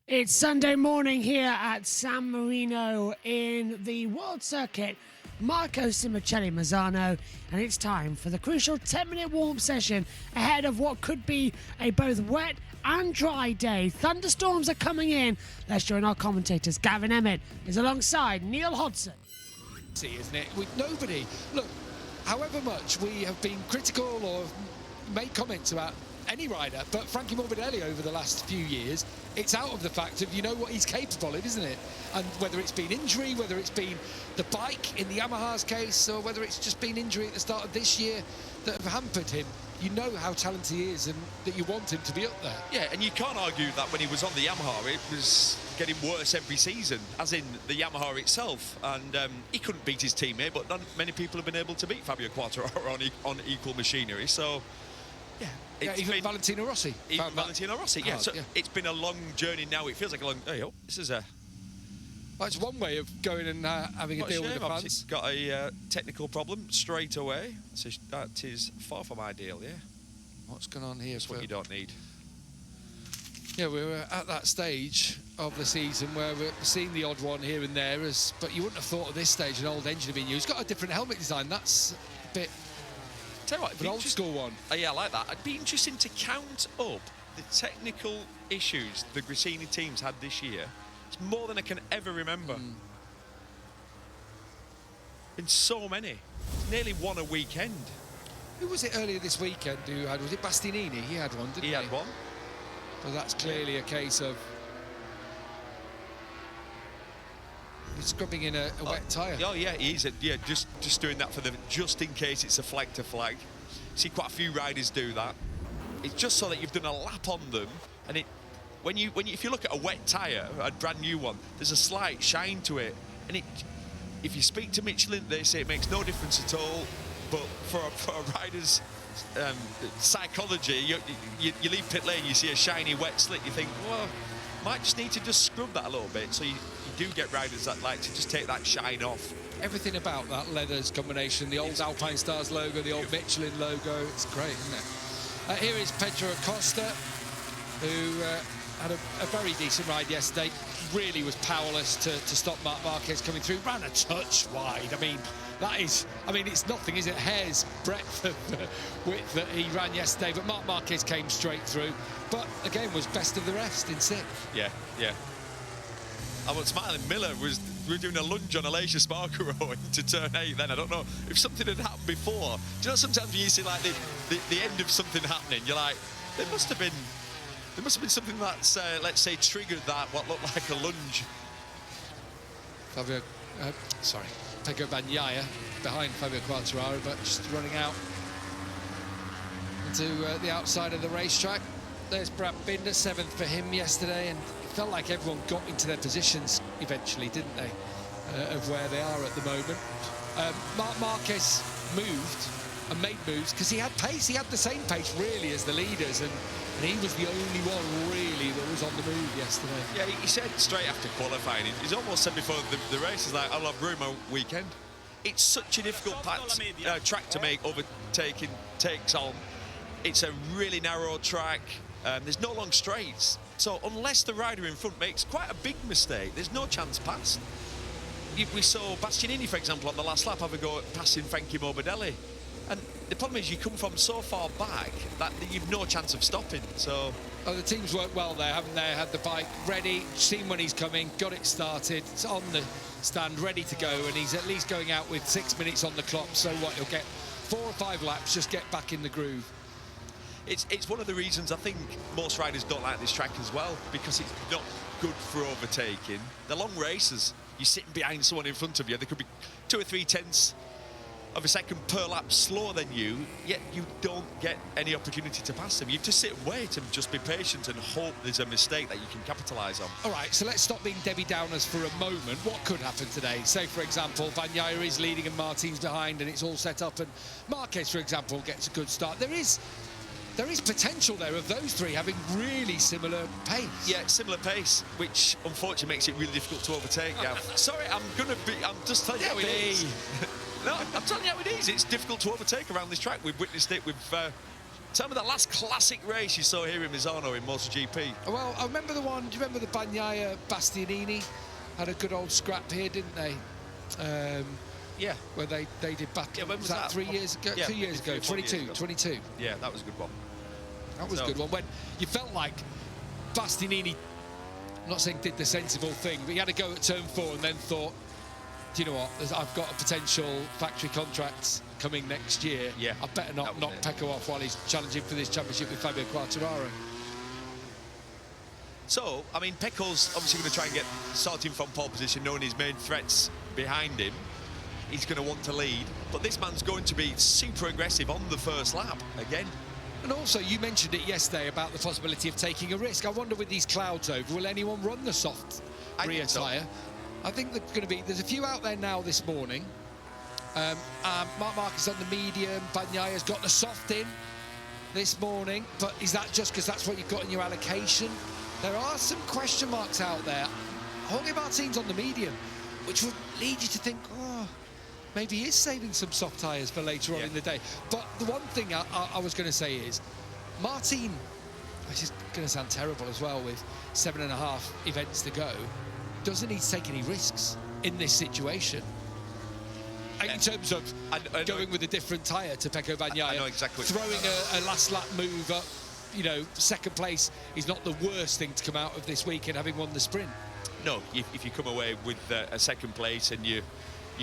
It's Sunday morning here at San Marino in the World Circuit. Marco Simoncelli-Mazzano, and it's time for the crucial 10-minute warm session ahead of what could be a both wet and dry day. Thunderstorms are coming in. Let's join our commentators. Gavin Emmett is alongside Neil Hodson. Isn't it? With nobody. Look, however much we have been critical or made comments about any rider, but Frankie Morbidelli over the last few years, it's out of the fact of, you know what he's capable of, isn't it? And whether it's been injury, whether it's been the bike in the Yamaha's case, or whether it's just been injury at the start of this year that have hampered him, you know how talented he is and that you want him to be up there. Yeah, and you can't argue that when he was on the Yamaha, it was getting worse every season, as in the Yamaha itself. And he couldn't beat his teammate, but not many people have been able to beat Fabio Quartararo on equal machinery. So, yeah, even Valentino Rossi. Even Valentino Rossi, yeah. So it's been a long journey now. It feels like a long. Oh, this is a. Well, it's one way of going and having a deal with the fans. He's got a technical problem straight away. So that is far from ideal, yeah. What's going on here? That's what you don't need. Yeah, we're at that stage of the season where we're seeing the odd one here and there, but you wouldn't have thought at this stage an old engine had been used. It's got a different helmet design. That's a bit. Tell you what, an old school one. Yeah, I like that. It'd be interesting to count up the technical issues the Gresini teams had this year. It's more than I can ever remember. Been so many. Nearly one a weekend. Who was it earlier this weekend who had? Was it Bastianini? He had one, didn't he? He had one. So that's clearly a case of he's scrubbing in a wet tyre. Oh yeah, he's just doing that for them, just in case it's a flag to flag. See quite a few riders do that. It's just so that you've done a lap on them, and if you look at a wet tyre, a brand new one, there's a slight shine to it, and if you speak to Michelin, they say it makes no difference at all. But for a rider's psychology, you leave pit lane, you see a shiny wet slick, you think, well, might just need to just scrub that a little bit. So you do get riders that like to just take that shine off. Everything about that leathers combination, the old Alpine Stars logo, the old Michelin logo, it's great, isn't it? Here is Pedro Acosta, who had a very decent ride yesterday. Really was powerless to stop Marc Marquez coming through. Ran a touch wide. I mean, it's nothing, is it? Hair's breadth of width that he ran yesterday. But Marc Marquez came straight through. But again, was best of the rest in sixth. Yeah. I was smiling. Miller was doing a lunge on Alicia Spargaro into turn 8. Then I don't know if something had happened before. Do you know sometimes when you see like the end of something happening, you're like, there must have been something that's let's say triggered that what looked like a lunge. Pego Bagnaia behind Fabio Quartararo, but just running out into the outside of the racetrack. There's Brad Binder, 7th for him yesterday, and it felt like everyone got into their positions eventually, didn't they, of where they are at the moment. Marc Marquez moved and made moves because he had pace. He had the same pace really as the leaders, and he was the only one really that was on the move yesterday. Yeah, he said straight after qualifying, he's almost said before the race, he's like, I'll have room all weekend. It's such a difficult track to make overtaking takes on. It's a really narrow track. There's no long straights. So unless the rider in front makes quite a big mistake, there's no chance past. We saw Bastianini, for example, on the last lap have a go at passing Frankie Morbidelli. And the problem is you come from so far back that you've no chance of stopping. So the team's worked well there, haven't they? Had the bike ready, seen when he's coming, got it started, it's on the stand, ready to go, and he's at least going out with 6 minutes on the clock. So what, he'll get 4 or 5 laps, just get back in the groove. It's one of the reasons I think most riders don't like this track as well, because it's not good for overtaking. The long races, you're sitting behind someone in front of you, there could be 2 or 3 tenths of a second per lap slower than you, yet you don't get any opportunity to pass them. You have to sit and wait and just be patient and hope there's a mistake that you can capitalise on. All right, so let's stop being Debbie Downers for a moment. What could happen today? Say, for example, Bagnaia is leading and Martin's behind and it's all set up, and Marquez, for example, gets a good start. There is potential there of those three having really similar pace. Yeah, similar pace, which unfortunately makes it really difficult to overtake, Gav. Sorry, I'm just telling you how it is. No, I'm telling you how it is. It's difficult to overtake around this track. We've witnessed it with Tell me that last classic race you saw here in Misano in MotoGP. Well, I remember the one. Do you remember the Bagnaia Bastianini had a good old scrap here, didn't they? Yeah. Where they did battle. Yeah, when was that? 3 years ago? Yeah, 2 years ago. 22. Yeah, that was a good one. That was a good one. When you felt like Bastianini, I'm not saying did the sensible thing, but he had a go at turn 4 and then thought, do you know what? I've got a potential factory contract coming next year. Yeah. I better not knock Pecco off while he's challenging for this championship with Fabio Quartararo. So, I mean, Pecco's obviously going to try and get starting from pole position, knowing his main threats behind him. He's going to want to lead, but this man's going to be super aggressive on the first lap again. And also, you mentioned it yesterday about the possibility of taking a risk. I wonder, with these clouds over, will anyone run the soft rear tyre? I think there's a few out there now this morning. Mark Marquez on the medium, Bagnaia's got the soft in this morning, but is that just because that's what you've got in your allocation? There are some question marks out there. Jorge Martin's on the medium, which would lead you to think, oh, maybe he is saving some soft tyres for later on in the day. But the one thing I was going to say is, Martin, which is going to sound terrible as well with 7.5 events to go, doesn't need to take any risks in this situation. In terms of going with a different tyre to Pecco Bagnaia. I know exactly. Throwing a last lap move up, you know, second place is not the worst thing to come out of this weekend, having won the sprint. No, if you come away with a second place and you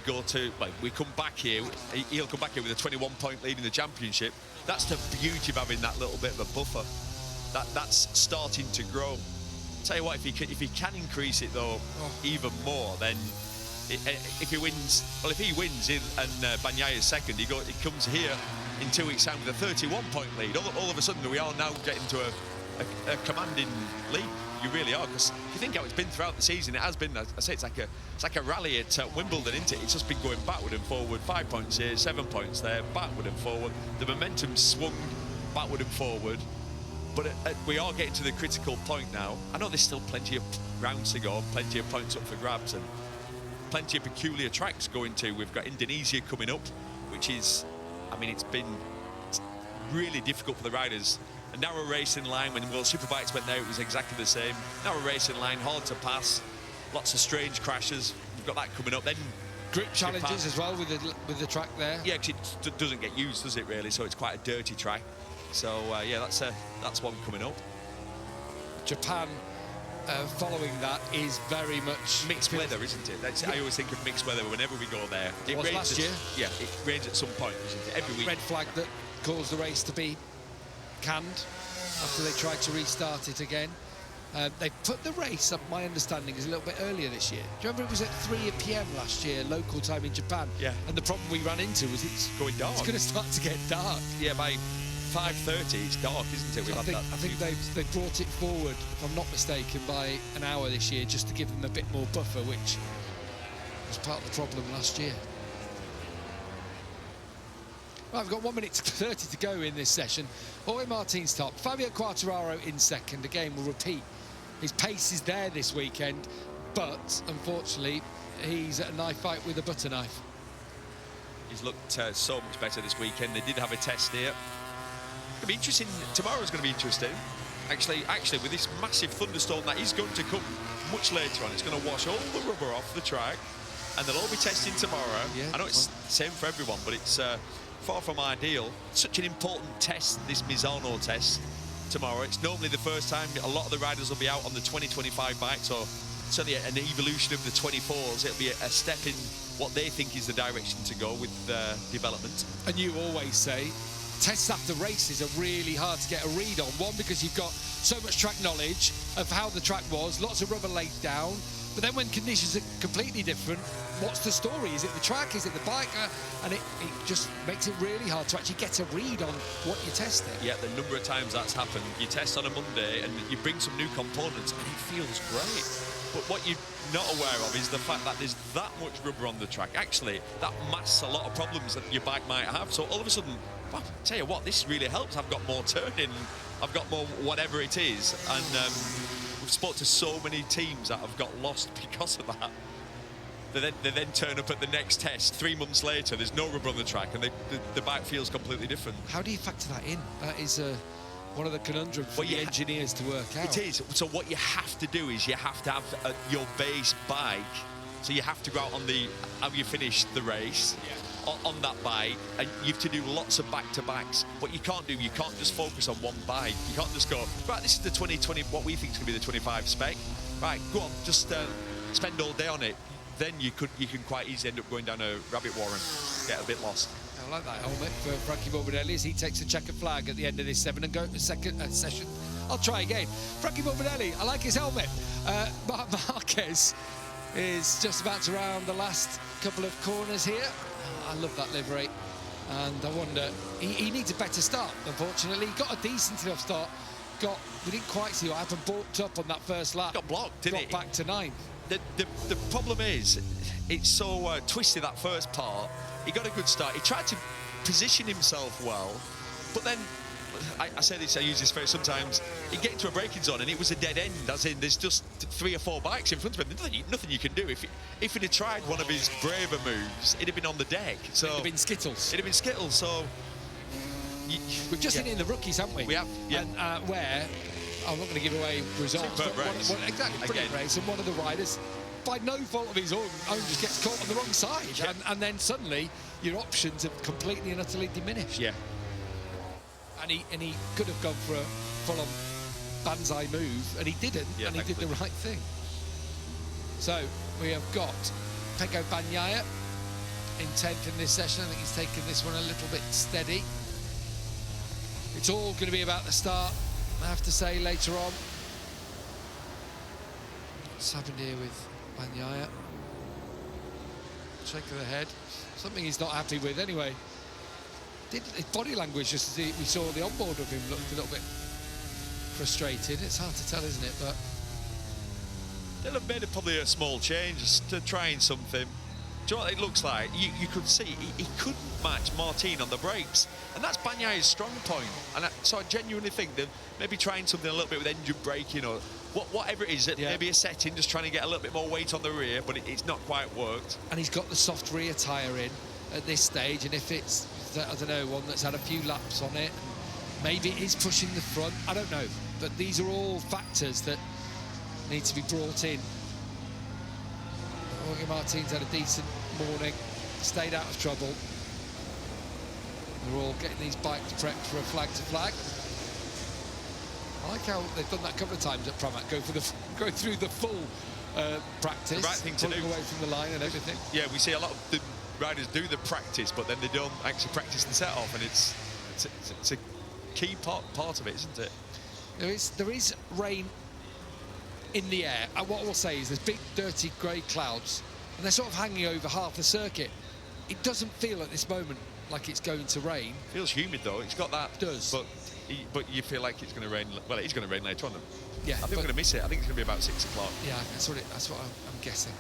go to, like, we come back here, he'll come back here with a 21-point lead in the championship. That's the beauty of having that little bit of a buffer. That's starting to grow. Tell you what, if he can increase it though even more, then if he wins, well, if he wins and Bagnaia's second, he comes here in 2 weeks' time with a 31-point lead. All of a sudden, we are now getting to a commanding lead. You really are, because if you think how it's been throughout the season, it has been. I say it's like a rally at Wimbledon, isn't it? It's just been going backward and forward. 5 points here, 7 points there, backward and forward. The momentum swung backward and forward. But we are getting to the critical point now. I know there's still plenty of rounds to go, plenty of points up for grabs, and plenty of peculiar tracks going to. We've got Indonesia coming up, which is, I mean, it's really difficult for the riders. A narrow racing line. When World Superbikes went there, it was exactly the same. Narrow racing line, hard to pass, lots of strange crashes. We've got that coming up. Then grip challenges as well with the track there. Yeah, because it doesn't get used, does it really? So it's quite a dirty track. So yeah, that's one coming up. Japan, following that, is very much mixed weather, isn't it? I always think of mixed weather whenever we go there. It was last year. Yeah, it rains at some point, isn't it? Every week. Red flag that caused the race to be canned after they tried to restart it again. They put the race up, my understanding, is a little bit earlier this year. Do you remember it was at 3 p.m. last year, local time in Japan? Yeah. And the problem we ran into was it's going dark. It's going to start to get dark. Yeah, by 5:30 it's dark, isn't it? I think they've brought it forward, if I'm not mistaken, by an hour this year, just to give them a bit more buffer, which was part of the problem last year. Right, we've got 1 minute 30 to go in this session. Jorge Martin's top, Fabio Quartararo in second. Again, we'll repeat, his pace is there this weekend, but unfortunately he's at a knife fight with a butter knife. He's looked so much better this weekend. They did have a test here. It's going to be interesting. Tomorrow's going to be interesting. Actually, with this massive thunderstorm that is going to come much later on, it's going to wash all the rubber off the track, and they'll all be testing tomorrow. Yeah, I know it's the same for everyone, but it's far from ideal. Such an important test, this Misano test tomorrow. It's normally the first time a lot of the riders will be out on the 2025 bikes, or certainly an evolution of the 24s. It'll be a step in what they think is the direction to go with development. And you always say tests after races are really hard to get a read on. One, because you've got so much track knowledge of how the track was, lots of rubber laid down, but then when conditions are completely different, what's the story? Is it the track? Is it the bike? And it just makes it really hard to actually get a read on what you're testing. Yeah, the number of times that's happened. You test on a Monday and you bring some new components and it feels great. But what you're not aware of is the fact that there's that much rubber on the track. Actually, that masks a lot of problems that your bike might have. So all of a sudden, well, tell you what, this really helps. I've got more turning, I've got more whatever it is. And we've spoke to so many teams that have got lost because of that. They then turn up at the next test 3 months later. There's no rubber on the track, and the bike feels completely different. How do you factor that in? That is one of the conundrums for the engineers to work out. It is. So what you have to do is you have to have your base bike. So you have to go out on how you finish the race on that bike, and you have to do lots of back-to-backs. What you can't do, you can't just focus on one bike. You can't just go, right, this is the 2020, what we think is going to be the 25 spec. Right, go on, just spend all day on it. Then you can quite easily end up going down a rabbit warren, get a bit lost. I like that helmet for Frankie Morbidelli as he takes a checkered flag at the end of this second session. I'll try again. Frankie Morbidelli, I like his helmet. Marquez is just about to round the last couple of corners here. I love that livery, and I wonder, he needs a better start, unfortunately. He got a decent enough start. We didn't quite see what happened, balked up on that first lap. Got blocked, didn't it? Got back to 9. The problem is, it's so twisty, that first part. He got a good start. He tried to position himself well, but then, I say this, I use this phrase sometimes, he'd get into a braking zone and it was a dead end, as in there's just 3 or 4 bikes in front of him. There's nothing you can do. If he'd have tried one of his braver moves, it'd have been on the deck. So it'd have been Skittles. It'd have been Skittles, so... We've just seen it in the rookies, haven't we? We have, yeah. And where, I'm not going to give away results, but exactly, brilliant race, and one of the riders, by no fault of his own just gets caught on the wrong side, and then suddenly your options have completely and utterly diminished. Yeah. And he could have gone for a full-on banzai move, and he didn't, and he did the right thing. So we have got Pecco Bagnaia in 10th in this session. I think he's taken this one a little bit steady. It's all going to be about the start, I have to say, later on. What's happened here with Bagnaia? Shake of the head. Something he's not happy with anyway. His body language, just as we saw the onboard of him, looked a little bit frustrated. It's hard to tell, isn't it? But they'll have made probably a small change just to trying something. Do you know what it looks like? You could see he couldn't match Martin on the brakes, and that's Bagnaia's strong point. And so I genuinely think that maybe trying something a little bit with engine braking or whatever it is, maybe a setting, just trying to get a little bit more weight on the rear, but it's not quite worked. And he's got the soft rear tyre in at this stage, and if it's, I don't know, one that's had a few laps on it, maybe it is pushing the front, I don't know. But these are all factors that need to be brought in. Jorge Martin's had a decent morning, stayed out of trouble. They're all getting these bikes prepped for a flag to flag. I like how they've done that a couple of times at Pramac, go through the full practice, the right thing to do, away from the line and everything. Yeah, we see a lot of the riders do the practice, but then they don't actually practice the set off, and it's a key part of it, isn't it? There is rain in the air, and what we'll say is there's big dirty grey clouds, and they're sort of hanging over half the circuit. It doesn't feel at this moment like it's going to rain. Feels humid though. It's got that. It does. But you feel like it's going to rain. Well, it is going to rain later on. Yeah. I think we're going to miss it. I think it's going to be about 6 o'clock. Yeah, that's what I'm guessing.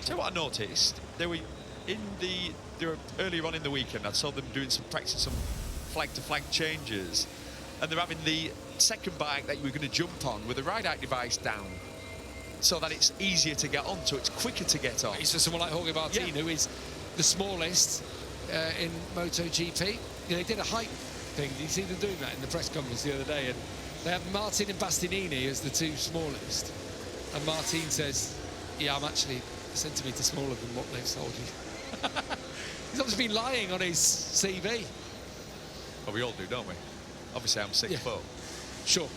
So what I noticed, they were earlier on in the weekend. I saw them doing practicing some flag-to-flag changes, and they're having the second bike that you were going to jump on with the ride-out device down, so that it's easier to get on, so it's quicker to get on. It's for someone like Jorge Martin, who is the smallest in MotoGP. You know, they did a height thing. Did you see them doing that in the press conference the other day? And they have Martin and Bastianini as the 2 smallest. And Martin says, yeah, I'm actually a centimetre smaller than what they've sold you. He's obviously been lying on his CV. Well, we all do, don't we? Obviously, I'm 6 foot. Sure.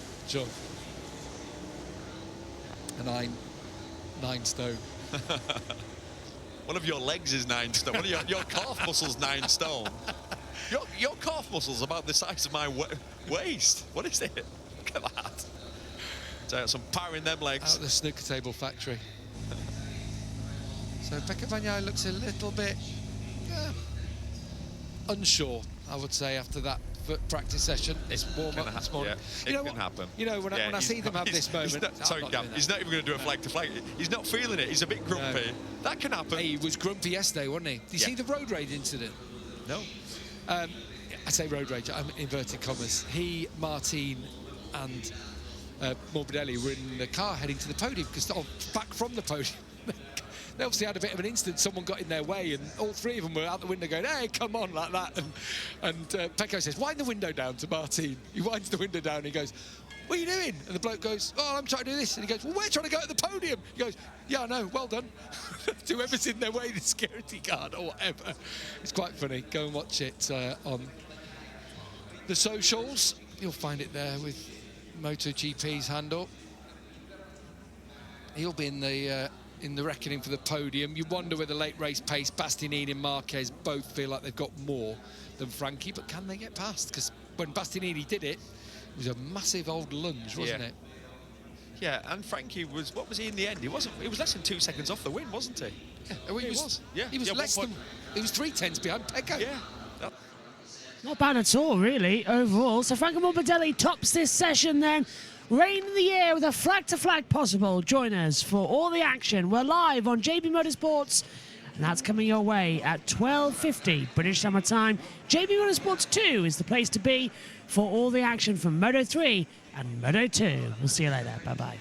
And I'm 9 stone. One of your legs is 9 stone. One of your calf muscles 9 stone. Your calf muscles about the size of my waist. What is it? Look at that. So some power in them legs. Out of the snooker table factory. So Pecco Bagnaia looks a little bit unsure, I would say, after that practice session. It's warm up this morning. Yeah, it can happen. You know, when I see them have this moment... Sorry, Gab, he's not even going to do a flag to flag. He's not feeling it. He's a bit grumpy. No. That can happen. He was grumpy yesterday, wasn't he? Did you see the road rage incident? No. I say road rage, I'm inverted commas. He, Martin and Morbidelli were in the car heading to the podium, back from the podium. They obviously had a bit of an incident. Someone got in their way, and all three of them were out the window going, "Hey, come on," like that. And Pecco says, "Wind the window down," to Martin. He winds the window down and he goes, "What are you doing?" And the bloke goes, "Oh, I'm trying to do this." And he goes, "Well, we're trying to go to the podium." He goes, "Yeah, I know, well done." To whoever's in their way, the security guard or whatever. It's quite funny. Go and watch it on the socials. You'll find it there with MotoGP's handle. He'll be in the reckoning for the podium. You wonder whether late race pace, Bastianini and Marquez both feel like they've got more than Frankie, but can they get past? Because when Bastianini did it, it was a massive old lunge, wasn't it? Yeah, and Frankie was, what was he in the end? He was less than 2 seconds off the win, wasn't he? Yeah, well, he was. Yeah, he was less than. He was 3/10 behind Pecco. Yeah. Not bad at all, really, overall. So Franco Morbidelli tops this session then. Rain in the air with a flag-to-flag possible. Join us for all the action. We're live on JB Motorsports, and that's coming your way at 12:50 British Summer Time. JB Motorsports 2 is the place to be for all the action from Moto 3 and Moto 2. We'll see you later. Bye-bye.